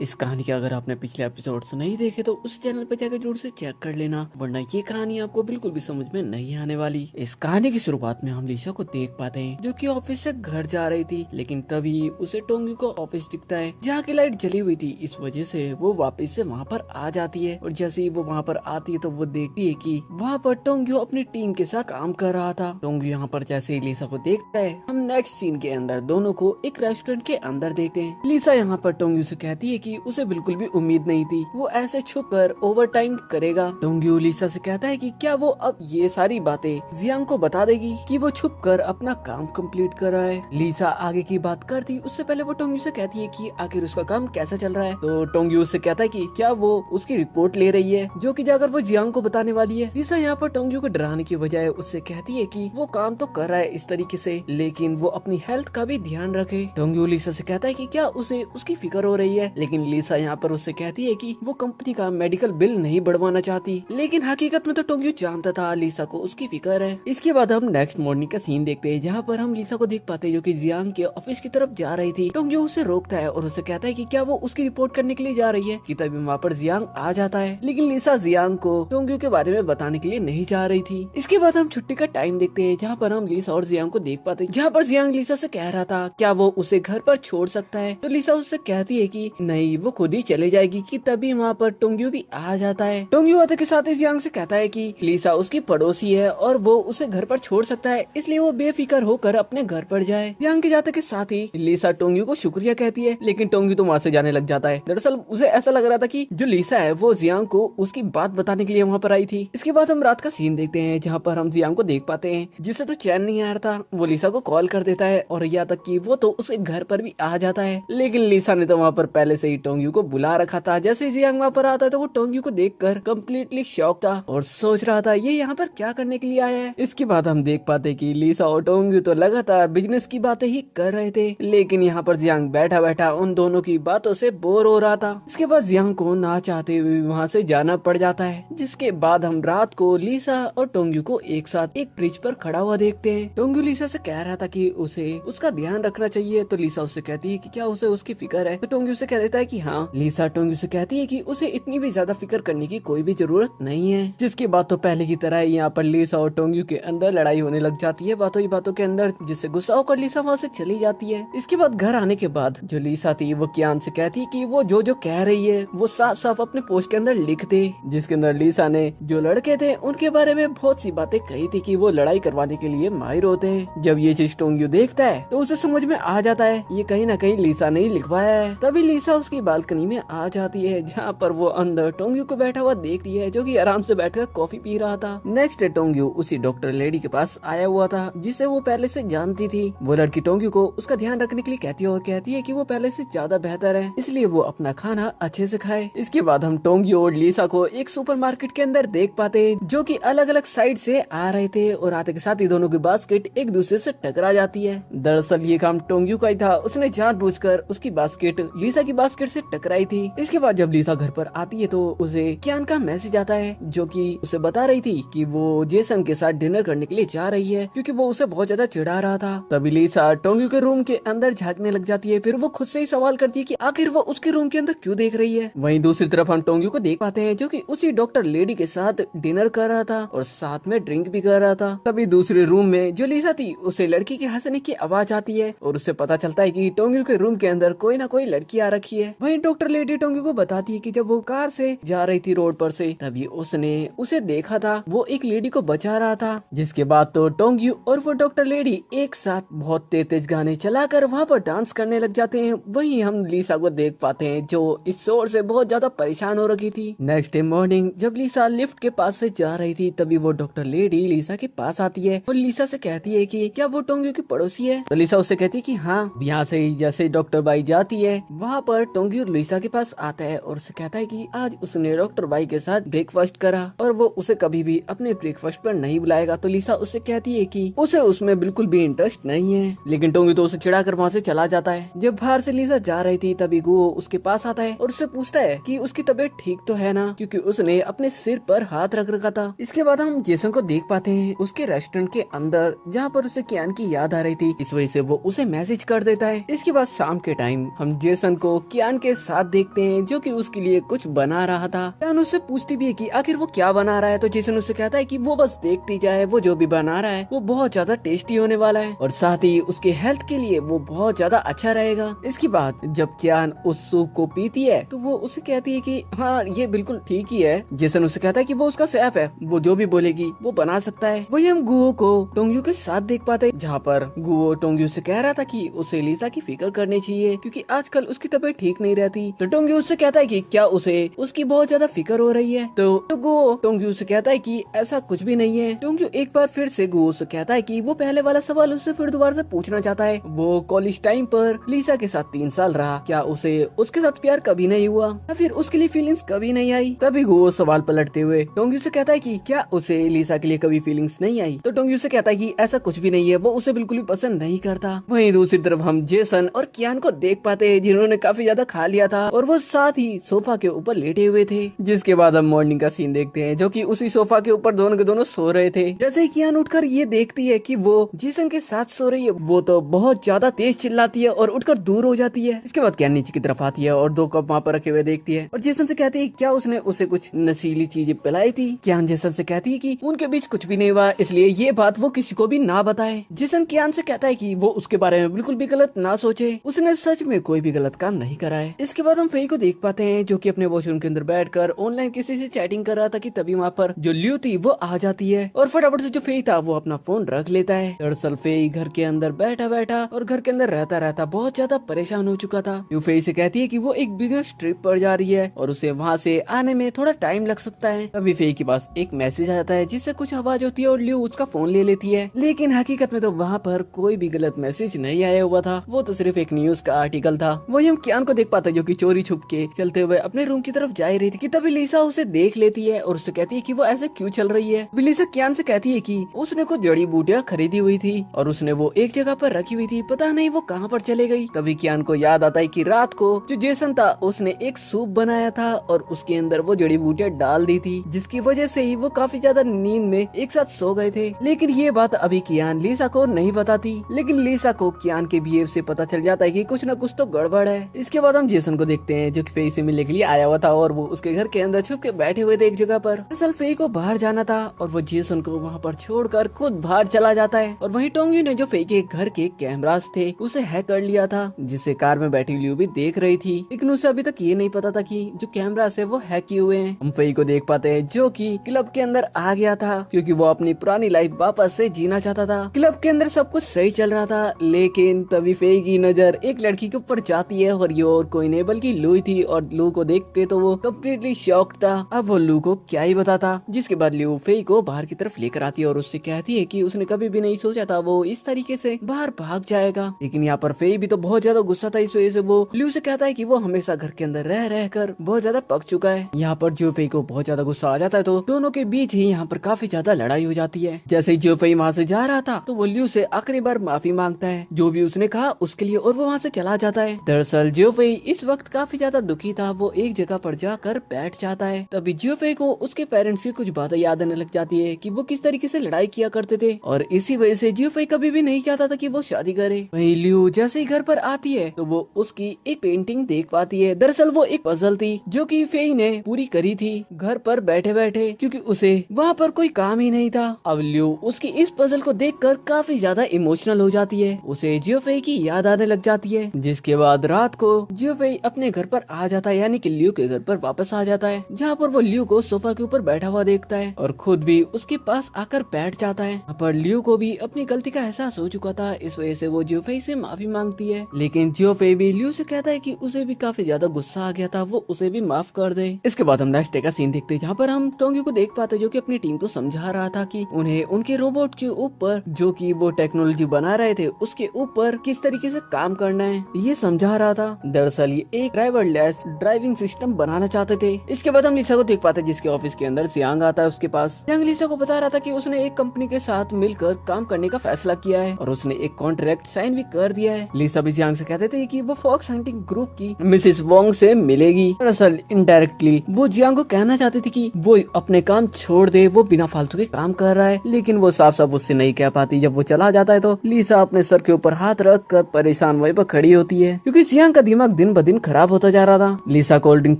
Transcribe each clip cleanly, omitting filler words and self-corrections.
इस कहानी के अगर आपने पिछले एपिसोड्स नहीं देखे तो उस चैनल पर जाकर जरूर से चेक कर लेना, वरना ये कहानी आपको बिल्कुल भी समझ में नहीं आने वाली। इस कहानी की शुरुआत में हम लिसा को देख पाते हैं जो कि ऑफिस से घर जा रही थी, लेकिन तभी उसे टोंगी को ऑफिस दिखता है जहाँ की लाइट जली हुई थी। इस वजह से वो वापस से वहाँ पर आ जाती है और जैसे ही वो वहाँ पर आती है तो वो देखती है कि वहाँ पर टोंगियो अपनी टीम के साथ काम कर रहा था। टोंगियो यहाँ पर जैसे ही लिसा को देखता है, हम नेक्स्ट सीन के अंदर दोनों को एक रेस्टोरेंट के अंदर देखते हैं। लिसा यहाँ पर टोंगियो से कहती है कि उसे बिल्कुल भी उम्मीद नहीं थी वो ऐसे छुप कर ओवर टाइम करेगा। टोंगियो लिसा से कहता है कि क्या वो अब ये सारी बातें जियांग को बता देगी कि वो छुप कर अपना काम कंप्लीट कर रहा है। लिसा आगे की बात करती उससे पहले वो टोंगियो से कहती है कि आखिर उसका काम कैसा चल रहा है। तो टोंगियो उससे कहता है कि क्या वो उसकी रिपोर्ट ले रही है जो कि जाकर वो जियांग को बताने वाली है। लिसा यहाँ पर टोंगियो को डराने की बजाय उससे कहती है कि वो काम तो कर रहा है इस तरीके से, लेकिन वो अपनी हेल्थ का भी ध्यान रखे। टोंगियो लिसा से कहता है कि क्या उसे उसकी फिक्र हो रही है, लेकिन लिसा यहाँ पर उससे कहती है कि वो कंपनी का मेडिकल बिल नहीं बढ़वाना चाहती, लेकिन हकीकत में तो टोंगियो जानता था लिसा को उसकी फिक्र है। इसके बाद हम नेक्स्ट मॉर्निंग का सीन देखते हैं जहाँ पर हम लिसा को देख पाते हैं जो कि जियांग के ऑफिस की तरफ जा रही थी। टोंगियो उसे रोकता है और उसे कहता है कि क्या वो उसकी रिपोर्ट करने के लिए जा रही है कि तभी वहाँ पर जियांग आ जाता है, लेकिन लिसा जियांग को टोंगियो के बारे में बताने के लिए नहीं जा रही थी। इसके बाद हम छुट्टी का टाइम देखते हैं जहाँ पर हम लिसा और जियांग को देख पाते हैं, जहाँ पर जियांग लिसा से कह रहा था क्या वो उसे घर पर छोड़ सकता है। तो लिसा उससे कहती है कि नहीं, वो खुद ही चले जाएगी कि तभी वहाँ पर टोंगियो भी आ जाता है। टोंगियो आते के साथ ही जियांग से कहता है कि लिसा उसकी पड़ोसी है और वो उसे घर पर छोड़ सकता है, इसलिए वो बेफिक्र होकर अपने घर पर जाए। जियांग के जाते के साथ ही लिसा टोंगियो को शुक्रिया कहती है, लेकिन टोंगियो तो वहाँ से जाने लग जाता है। दरअसल उसे ऐसा लग रहा था कि जो लिसा है वो जियांग को उसकी बात बताने के लिए वहाँ पर आई थी। इसके बाद हम रात का सीन देखते हैं जहाँ पर हम जियांग को देख पाते हैं जिसे तो चैन नहीं आ रहा था। वो लिसा को कॉल कर देता है और यहाँ तक कि वो तो उसके घर पर भी आ जाता है, लेकिन लिसा ने तो वहाँ पर पहले से ही टोंगियो को बुला रखा था। जैसे ही जियांग वहाँ पर आता है तो वो टोंगियो को देखकर कम्प्लीटली शॉक था और सोच रहा था ये यहाँ पर क्या करने के लिए आया है। इसके बाद हम देख पाते कि लिसा और टोंगियो तो लगातार बिजनेस की बातें ही कर रहे थे, लेकिन यहाँ पर जियांग बैठा बैठा उन दोनों की बातों से बोर हो रहा था। इसके बाद जियांग को ना चाहते हुए वहाँ से जाना पड़ जाता है, जिसके बाद हम रात को लिसा और टोंगियो को एक साथ एक ब्रिज पर खड़ा हुआ देखते हैं। टोंगियो लिसा से कह रहा था कि उसे उसका ध्यान रखना चाहिए, तो लिसा उससे कहती है कि क्या उसे उसकी फिक्र है। तो टोंगियो से कह देता है कि हाँ। लिसा टोंगियो से कहती है कि उसे इतनी भी ज्यादा फिक्र करने की कोई भी जरूरत नहीं है। जिसके बाद तो पहले की तरह यहाँ पर लिसा और टोंगियो के अंदर लड़ाई होने लग जाती है बातों ही बातों के अंदर, जिससे गुस्सा होकर लिसा वहाँ से चली जाती है। इसके बाद घर आने के बाद जो लिसा थी वो कियान से कहती है कि वो जो जो कह रही है वो साफ साफ अपने पोस्ट के अंदर लिख दे, जिसके अंदर लिसा ने जो लड़के थे उनके बारे में बहुत सी बातें कही थी कि वो लड़ाई करवाने के लिए माहिर होते हैं। जब ये चीज टोंगियो देखता है तो उसे समझ में आ जाता है ये कहीं ना कहीं लिसा ने ही लिखवाया है। तभी लिसा उसकी बालकनी में आ जाती है जहाँ पर वो अंदर टोंगियो को बैठा हुआ देखती है जो कि आराम से बैठकर कॉफी पी रहा था। नेक्स्ट डे टोंगियो उसी डॉक्टर लेडी के पास आया हुआ था जिसे वो पहले से जानती थी। वो लड़की टोंगियो को उसका ध्यान रखने के लिए कहती है और कहती है कि वो पहले से ज्यादा बेहतर है, इसलिए वो अपना खाना अच्छे से खाए। इसके बाद हम टोंगियो और लिसा को एक सुपरमार्केट के अंदर देख पाते जो कि अलग अलग साइड से आ रहे थे और आते के साथ ही दोनों की बास्केट एक दूसरे से टकरा जाती है। दरअसल ये काम टोंगियो का ही था, उसने जानबूझकर उसकी बास्केट लिसा की बास्केट से टकराई थी। इसके बाद जब लिसा घर पर आती है तो उसे कियान का मैसेज आता है जो कि उसे बता रही थी कि वो जेसन के साथ डिनर करने के लिए जा रही है क्योंकि वो उसे बहुत ज्यादा चिढ़ा रहा था। तभी लिसा टोंगियो के रूम के अंदर झांकने लग जाती है, फिर वो खुद से ही सवाल करती है कि आखिर वो उसके रूम के अंदर क्यों देख रही है। वहीं दूसरी तरफ हम टोंगियो को देख पाते हैं जो कि उसी डॉक्टर लेडी के साथ डिनर कर रहा था और साथ में ड्रिंक भी कर रहा था। तभी दूसरे रूम में जो लिसा थी उसे लड़की के हंसने की आवाज आती है और उसे पता चलता है कि टोंगियो के रूम के अंदर कोई ना कोई लड़की आ रखी है। वहीं डॉक्टर लेडी टोंगियो को बताती है कि जब वो कार से जा रही थी रोड पर से तभी उसने उसे देखा था, वो एक लेडी को बचा रहा था। जिसके बाद तो टोंगियो और वो डॉक्टर लेडी एक साथ बहुत तेज तेज गाने चलाकर वहाँ पर डांस करने लग जाते हैं। वहीं हम लिसा को देख पाते हैं जो इस शोर से बहुत ज्यादा परेशान हो रखी थी। नेक्स्ट डे मॉर्निंग जब लिसा लिफ्ट के पास से जा रही थी तभी वो डॉक्टर लेडी लिसा के पास आती है और लिसा से कहती है कि क्या वो टोंगियो की पड़ोसी है। तो लिसा उससे कहती है कि हाँ। यहाँ से ही जैसे डॉक्टर बाई जाती है वहाँ पर टोंगियो लिसा के पास आता है और उसे कहता है कि आज उसने डॉक्टर बाई के साथ ब्रेकफास्ट करा और वो उसे कभी भी अपने ब्रेकफास्ट पर नहीं बुलाएगा। तो लिसा उससे कहती है कि उसे उसमें बिल्कुल भी इंटरेस्ट नहीं है, लेकिन टोंगियो तो उसे चिढ़ाकर वहाँ से चला जाता है। जब बाहर से लिसा जा रही थी तभी गुओ उसके पास आता है और उससे पूछता है कि उसकी तबीयत ठीक तो है ना, क्योंकि उसने अपने सिर पर हाथ रख रखा था। इसके बाद हम जेसन को देख पाते हैं उसके रेस्टोरेंट के अंदर जहाँ पर उसे कियान की याद आ रही थी, इस वजह से वो उसे मैसेज कर देता है। इसके बाद शाम के टाइम हम जेसन को कियान कियान के साथ देखते हैं जो कि उसके लिए कुछ बना रहा था। कियान उससे पूछती भी है कि आखिर वो क्या बना रहा है, तो जेसन उससे कहता है कि वो बस देखती जाए, वो जो भी बना रहा है वो बहुत ज्यादा टेस्टी होने वाला है और साथ ही उसके हेल्थ के लिए वो बहुत ज्यादा अच्छा रहेगा। इसके बाद जब कियान उस सूप को पीती है तो वो उससे कहती है कि हाँ ये बिल्कुल ठीक ही है। जेसन उससे कहता है कि वो उसका शेफ है, वो जो भी बोलेगी वो बना सकता है। वही हम गुओ को टोंग्यू के साथ देख पाते हैं, जहाँ पर गुओ टोंग्यू से कह रहा था कि उसे लिसा की फिक्र करनी चाहिए क्योंकि आजकल उसकी तबीयत ठीक नहीं रहती। तो टोंग्यू उससे कहता है कि क्या उसे उसकी बहुत ज्यादा फिक्र हो रही है। तो गुओ टोंग्यू से कहता है कि ऐसा कुछ भी नहीं है। टोंग्यू एक बार फिर से गुओ से कहता है कि वो पहले वाला सवाल उससे फिर दोबारा से पूछना चाहता है। वो कॉलेज टाइम पर लिसा के साथ 3 साल रहा, क्या उसे उसके साथ प्यार कभी नहीं हुआ या फिर उसके लिए फीलिंग्स कभी नहीं आई। तभी गुओ सवाल पलटते हुए टोंग्यू से कहता है कि क्या उसे लिसा के लिए कभी फीलिंग्स नहीं आई। तो टोंग्यू से कहता है कि ऐसा कुछ भी नहीं है, वो उसे बिल्कुल भी पसंद नहीं करता। वहीं दूसरी तरफ हम जेसन और कियान को देख पाते हैं जिन्होंने काफी ज्यादा खा लिया था और वो साथ ही सोफा के ऊपर लेटे हुए थे। जिसके बाद हम मॉर्निंग का सीन देखते हैं जो कि उसी सोफा के ऊपर दोनों के दोनों सो रहे थे। जैसे ही कियान उठकर ये देखती है कि वो जेसन के साथ सो रही है, वो तो बहुत ज्यादा तेज चिल्लाती है और उठकर दूर हो जाती है। इसके बाद कियान नीचे की तरफ आती है और 2 कप वहाँ पर रखे हुए देखती है और जेसन से कहती है क्या उसने उसे कुछ नशीली चीजें पिलाई थी। कियान जेसन से कहती है कि उनके बीच कुछ भी नहीं हुआ, इसलिए ये बात वो किसी को भी ना बताए। जेसन कियान से कहता है कि वो उसके बारे में बिल्कुल भी गलत ना सोचे, उसने सच में कोई भी गलत काम नहीं करा है। इसके बाद हम फेई को देख पाते हैं जो कि अपने वॉशरूम के अंदर बैठकर ऑनलाइन किसी से चैटिंग कर रहा था कि तभी वहाँ पर जो ल्यू थी वो आ जाती है और फटाफट से जो फेई था वो अपना फोन रख लेता है। दरअसल फेई घर के अंदर बैठा बैठा और घर के अंदर रहता रहता बहुत ज्यादा परेशान हो चुका था। ल्यू फेई से कहती है कि वो एक बिजनेस ट्रिप पर जा रही है और उसे वहाँ से आने में थोड़ा टाइम लग सकता है। तभी फेई के पास एक मैसेज आता है जिससे कुछ आवाज होती है और ल्यू उसका फोन ले लेती है, लेकिन हकीकत में तो वहाँ पर कोई भी गलत मैसेज नहीं आया हुआ था, वो तो सिर्फ एक न्यूज का आर्टिकल था। वही हम कियान को देख पाते हैं जो कि चोरी छुप के चलते हुए अपने रूम की तरफ जा रही थी कि तभी लिसा उसे देख लेती है और उससे कहती है कि वो ऐसे क्यों चल रही है। लिसा कियान से कहती है कि उसने कुछ जड़ी बूटियाँ खरीदी हुई थी और उसने वो एक जगह पर रखी हुई थी, पता नहीं वो कहाँ पर चले गई। तभी कियान को याद आता है कि रात को जो जेसन था उसने एक सूप बनाया था और उसके अंदर वो जड़ी बूटियाँ डाल दी थी, जिसकी वजह से ही वो काफी ज्यादा नींद में एक साथ सो गए थे। लेकिन ये बात अभी कियान लिसा को नहीं बताती, लेकिन लिसा को कियान के बिहेव से पता चल जाता है कि कुछ न कुछ तो गड़बड़ है। इसके बाद हम जेसन को देखते हैं जो कि फेई से मिलने के लिए आया हुआ था और वो उसके घर के अंदर छुप के बैठे हुए थे एक जगह पर। असल फेई को बाहर जाना था और वो जेसन को वहाँ पर छोड़कर खुद बाहर चला जाता है और वहीं टोंग्यू ने जो फेई के घर के कैमरास थे उसे हैक कर लिया था, जिसे कार में बैठी ल्यू भी देख रही थी, लेकिन उसे अभी तक ये नहीं पता था कि जो कैमरास है वो हैक किए हुए हैं। हम फेई को देख पाते हैं जो कि क्लब के अंदर आ गया था क्योंकि वो अपनी पुरानी लाइफ वापस से जीना चाहता था। क्लब के अंदर सब कुछ सही चल रहा था, लेकिन तभी फेई की नजर एक लड़की के ऊपर जाती है और ये और कोई नहीं बल्कि लू थी और लू को देख के तो वो कम्प्लीटली शॉक्ड था। अब वो लू को क्या ही बताता, जिसके बाद लू फेई को बाहर की तरफ लेकर आती है और उससे कहती है कि उसने कभी भी नहीं सोचा था वो इस तरीके से बाहर भाग जाएगा। लेकिन यहाँ पर फेई भी तो बहुत ज्यादा गुस्सा था, इस वजह से वो लू से कहता है कि वो हमेशा घर के अंदर रह रह कर बहुत ज्यादा पक चुका है। यहाँ पर जो फेई को बहुत ज्यादा गुस्सा आ जाता है तो दोनों के बीच ही यहाँ पर काफी ज्यादा लड़ाई हो जाती है। जैसे ही जो फेई वहाँ से जा रहा था तो वो ल्यू से आखिरी बार माफी मांगता है जो भी उसने कहा उसके लिए और वो वहाँ से चला जाता है। दरअसल जो फेई इस वक्त काफी ज्यादा दुखी था, वो एक जगह पर जाकर बैठ जाता है। तभी जो फेई को उसके पेरेंट्स की कुछ बातें याद आने लग जाती है कि वो किस तरीके से लड़ाई किया करते थे और इसी वजह से जो फेई कभी भी नहीं चाहता था कि वो शादी करे। वहीं ल्यू जैसे ही घर पर आती है तो वो उसकी एक पेंटिंग देख पाती है। दरअसल वो एक पजल थी जो कि फेई ने पूरी करी थी घर पर बैठे बैठे, क्योंकि उसे वहाँ पर कोई काम ही नहीं था। अब ल्यू उसकी इस पजल को देखकर काफी ज्यादा इमोशनल हो जाती है, उसे जियो फेई की याद आने लग जाती है। जिसके बाद रात को जियो फेई अपने घर पर आ जाता है, यानी कि ल्यू के घर पर वापस आ जाता है, जहाँ पर वो ल्यू को सोफा के ऊपर बैठा हुआ देखता है और खुद भी उसके पास आकर बैठ जाता है। यहाँ पर ल्यू को भी अपनी गलती का एहसास हो चुका था, इस वजह से वो जियो फेई से माफी मांगती है। लेकिन जियो फेई भी ल्यू से कहता है कि उसे भी काफी ज्यादा गुस्सा आ गया था, वो उसे भी माफ कर दे। इसके बाद हम नेक्स्ट डे का सीन देखते हैं, जहाँ पर हम टोंग्यू को देख पाते जो कि अपनी टीम को समझा रहा था कि उन्हें उनके रोबोट के ऊपर जो कि वो टेक्नोलॉजी बना रहे थे उसके ऊपर किस तरीके से काम करना है ये समझा रहा था। दरअसल ये एक ड्राइवरलेस ड्राइविंग सिस्टम बनाना चाहते थे। इसके बाद हम लिसा को देख पाते जिसके ऑफिस के अंदर सियांग आता है उसके पास। सियांग लिसा को बता रहा था कि उसने एक कंपनी के साथ मिलकर काम करने का फैसला किया है और उसने एक कॉन्ट्रैक्ट साइन भी कर दिया है। लिसा भी सियांग से कहते थे कि वो फॉक्स हंटिंग ग्रुप की मिसेस वोंग से मिलेगी। दरअसल इनडायरेक्टली वो जियांग को कहना चाहती थी कि वो अपने काम छोड़ दे, वो बिना फालतू के काम कर रहा है, लेकिन वो साफ साफ उससे नहीं कह पाती। जब वो चला जाता है तो लिसा अपने सर के ऊपर हाथ रख कर परेशान वहीं पर खड़ी होती है, क्योंकि जियांग का दिमाग दिन ब दिन खराब होता जा रहा था। लिसा कोल्ड ड्रिंक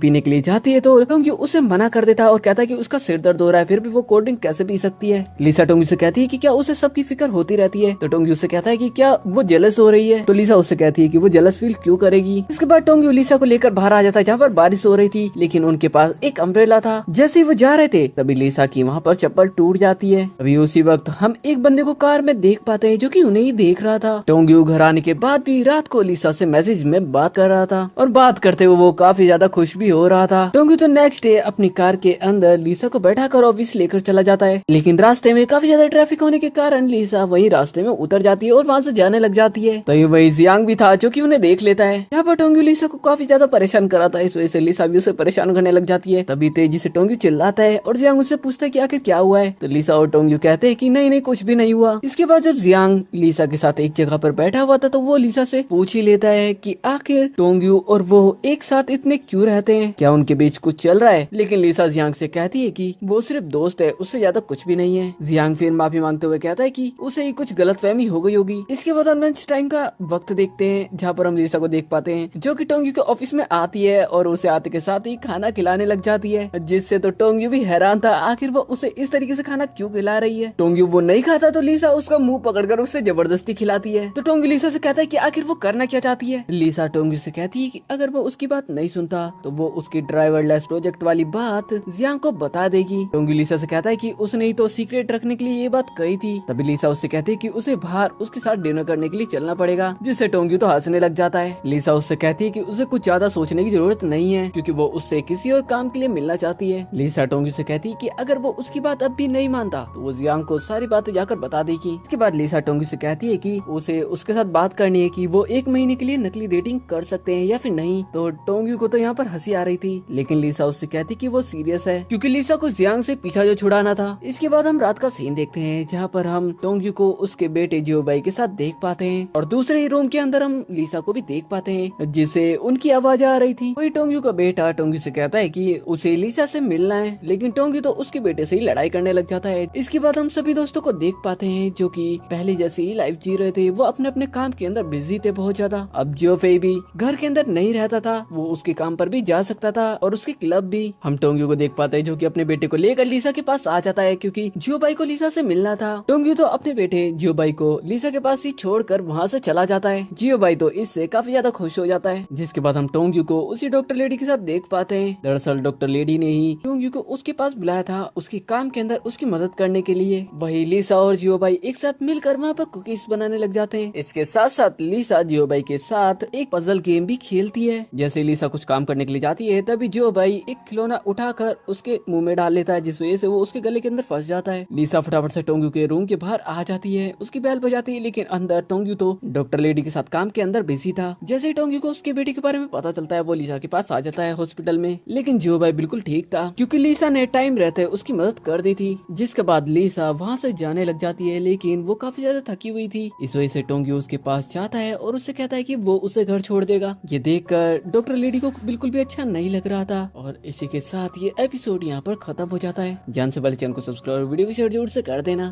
पीने के लिए जाती है तो टोंग्यू उसे मना कर देता है और कहता है कि उसका सिर दर्द हो रहा है, फिर भी वो कोल्ड ड्रिंक कैसे पी सकती है। लिसा टोंग्यू से कहती है कि क्या उसे सबकी फिक्र होती रहती है। तो टोंग्यू उससे कहता है कि क्या वो जेलस हो रही है। तो लिसा उससे कहती है कि वो जेलस फील क्यों करेगी। इसके बाद टोंग्यू लिसा को लेकर बाहर आ जाता है जहाँ पर बारिश हो रही थी, लेकिन उनके पास एक अम्ब्रेला था। जैसे ही वो जा रहे थे तभी लिसा की वहाँ पर चप्पल टूट जाती है। अभी उसी वक्त हम एक बंदे को कार में देख पाते हैं जो कि उन्हें ही देख रहा था। टोंग्यू घर आने के बाद भी रात को लिसा से मैसेज में बात कर रहा था और बात करते हुए वो काफी ज्यादा खुश भी हो रहा था। टोंग्यू तो नेक्स्ट डे अपनी कार के अंदर लिसा को बैठाकर ऑफिस लेकर चला जाता है, लेकिन रास्ते में काफी ज्यादा ट्रैफिक होने के कारण लिसा वही रास्ते में उतर जाती है और वहाँ से जाने लग जाती है। तो वही जियांग भी था जो कि उन्हें देख लेता है। यहाँ पर टोंग्यू लिसा को काफी ज्यादा परेशान कर रहा था, इस वजह से लिसा भी उसे परेशान करने लग जाती है। तभी तेजी से टोंग्यू चिल्लाता है और जियांग उससे पूछता है कि आखिर क्या हुआ है। तो लिसा और टोंग्यू कहते हैं कि नहीं नहीं कुछ भी नहीं हुआ। इसके बाद जब जियांग लिसा के साथ एक जगह पर बैठा हुआ था तो वो लिसा से पूछ ही लेता है कि आखिर टोंग्यू और वो एक साथ इतने क्यों रहते हैं, क्या उनके बीच कुछ चल रहा है। लेकिन लिसा जियांग से कहती है कि वो सिर्फ दोस्त है, उससे ज्यादा कुछ भी नहीं है। जियांग फिर माफी मांगते हुए कहता है कि उसे ही कुछ गलतफहमी हो गई होगी। इसके बाद हम लंच टाइम का वक्त देखते हैं जहाँ पर हम लिसा को देख पाते हैं जो कि टोंग्यू के ऑफिस में आती है और उसे आते के साथ ही खाना खिलाने लग जाती है, जिससे तो टोंग्यू भी हैरान था आखिर वो उसे इस तरीके से खाना क्यों खिला रही है। टोंग्यू वो नहीं खाता तो लिसा उसका मुंह पकड़कर उसे जबरदस्ती खिलाती है। तो टोंग्यू लिसा से कहता है कि आखिर वो करना क्या चाहती है। लिसा टोंग्यू से कहती है कि अगर वो उसकी बात नहीं सुनता तो वो उसकी ड्राइवरलेस प्रोजेक्ट वाली बात जियांग को बता देगी। टोंग्यू लिसा से कहता है कि उसने ही तो सीक्रेट रखने के लिए ये बात कही थी। तभी लिसा उससे कहती है कि उसे बाहर उसके साथ डिनर करने के लिए चलना पड़ेगा, जिससे टोंग्यू तो हंसने लग जाता है। लिसा उससे कहती है कि उसे कुछ ज्यादा सोचने की जरूरत नहीं है क्योंकि वो उससे किसी और काम के लिए मिलना चाहती है। लिसा टोंग्यू से कहती है कि अगर वो उसकी बात अब भी नहीं मानता तो वो जियांग को सारी बातें जाकर बता देगी। इसके बाद लिसा टोंग्यू से कहती है कि उसे उसके साथ बात करनी है कि वो 1 महीने के लिए नकली डेटिंग कर सकते हैं या फिर नहीं। तो टोंग्यू को तो यहाँ पर हंसी आ रही थी, लेकिन लिसा उससे कहती कि वो सीरियस है क्योंकि लिसा को जियांग से पीछा जो छुड़ाना था। इसके बाद हम रात का सीन देखते हैं जहाँ पर हम टोंग्यू को उसके बेटे जियोबाई के साथ देख पाते हैं और दूसरे ही रूम के अंदर हम लिसा को भी देख पाते हैं जिसे उनकी आवाज आ रही थी। वही टोंग्यू का बेटा टोंग्यू से कहता है कि उसे लिसा से मिलना है, लेकिन टोंग्यू तो उसके बेटे से ही लड़ाई करने लग जाता है। इसके बाद हम सभी दोस्तों को देख पाते हैं जो कि पहले जैसे ही लाइफ जी रहे थे, वो अपने अपने काम के अंदर बिजी थे बहुत ज्यादा। अब जियोफेई भी घर के अंदर नहीं रहता था, वो उसके काम पर भी जा सकता था और उसके क्लब भी। हम टोंग्यू को देख पाते हैं जो कि अपने बेटे को लेकर लिसा के पास आ जाता है क्योंकि जियोबाई को लिसा से मिलना था। टोंग्यू तो अपने बेटे जियोबाई को लिसा के पास ही छोड़कर वहाँ से चला जाता है। जियोबाई तो इससे काफी ज्यादा खुश हो जाता है। जिसके बाद हम टोंग्यू को उसी डॉक्टर लेडी के साथ देख पाते हैं। दरअसल डॉक्टर लेडी ने ही टोंग्यू को उसके पास बुलाया था उसके काम के अंदर उसकी मदद करने के लिए। वही लिसा और जियोबाई एक साथ मिलकर वहाँ पर कुकीज बनाने लग जाते हैं। इसके साथ साथ लिसा जियोबाई के साथ एक पजल गेम भी खेलती है। जैसे लिसा कुछ काम करने के लिए जाती है तभी जियोबाई एक खिलौना उठाकर उसके मुंह में डाल लेता है, जिस वजह से वो उसके गले के अंदर फंस जाता है। लिसा फटाफट से टोंग्यू के रूम के बाहर आ जाती है, उसकी बेल बजाती है, लेकिन अंदर टोंग्यू तो डॉक्टर लेडी के साथ काम के अंदर बिजी था। जैसे ही टोंग्यू को उसके बेटे के बारे में पता चलता है वो लिसा के पास आ जाता है हॉस्पिटल में, लेकिन जियोबाई बिल्कुल ठीक था क्योंकि लिसा ने टाइम रहते उसकी मदद कर दी थी। जिसके बाद लिसा वहाँ से जाने लग जाती है, लेकिन वो काफी ज्यादा थकी हुई थी। इस वजह से टोंग्यू उसके पास जाता है और उससे कहता है कि वो उसे घर छोड़ देगा। ये देखकर डॉक्टर लेडी को बिल्कुल भी अच्छा नहीं लग रहा था और इसी के साथ ये एपिसोड यहाँ पर खत्म हो जाता है। जान से पहले चैनल को सब्सक्राइब और वीडियो को शेयर जरूर से कर देना।